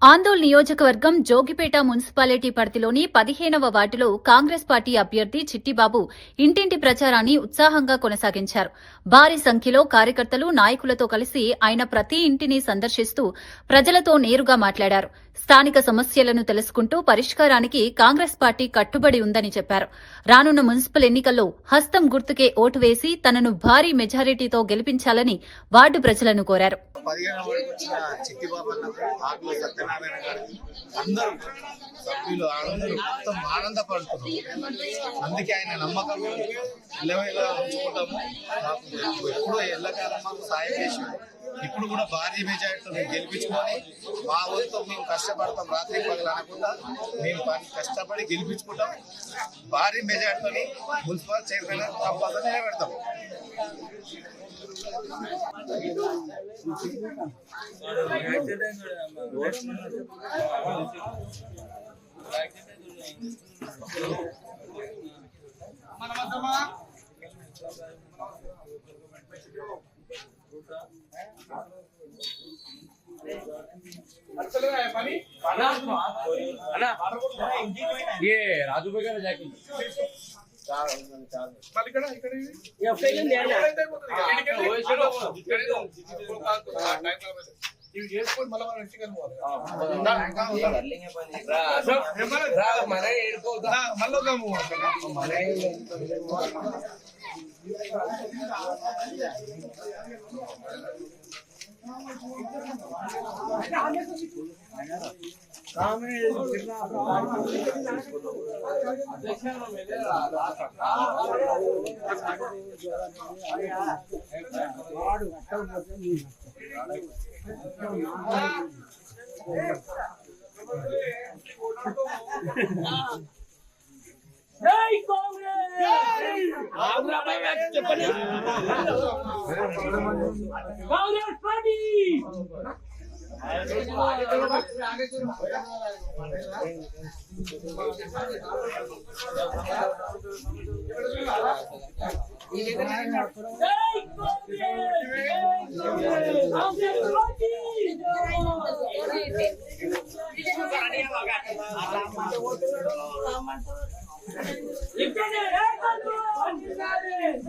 ఆందోళ్ నియోజకవర్గం జోగిపేట మున్సిపాలిటీ పరిధిలోని 15వ వార్డులో కాంగ్రెస్ పార్టీ అభ్యర్థి చిట్టిబాబు ఇంటింటి ప్రచారాన్ని ఉత్సాహంగా కొనసాగించారు. భారీ సంఖ్యలో కార్యకర్తలు, నాయకులతో కలిసి ఆయన ప్రతి ఇంటిని సందర్శిస్తూ ప్రజలతో నేరుగా మాట్లాడారు. స్థానిక సమస్యలను తెలుసుకుంటూ పరిష్కారానికి కాంగ్రెస్ పార్టీ కట్టుబడి ఉందని చెప్పారు. రానున్న మున్సిపల్ ఎన్నికల్లో హస్తం గుర్తుకే ఓటు వేసి తనను భారీ మెజారిటీతో గెలిపించాలని వార్డు ప్రజలను కోరారు. అందరూ సభ్యులు అందరూ మొత్తం ఆనందపడుతున్నారు. అందుకే ఆయన నమ్మకం ఎల్లవేళ ఉంచుకుంటాము. మాకు ఎప్పుడూ ఎల్లకాలం మాకు సాయం చేసి ఇప్పుడు కూడా భారీ మెజారిటీతో మేము గెలిపించుకొని మా వంతు మేము కష్టపడతాం. రాత్రి పగలు అనకుండా మేము కష్టపడి గెలిపించుకుంటాం. భారీ మెజారిటీతో మున్సిపల్ చైర్మన్ కంపల్సరీ నిలబెడతాం. ये राजू भाई का जाके कांग्रेस पार्टी जय कांग्रेस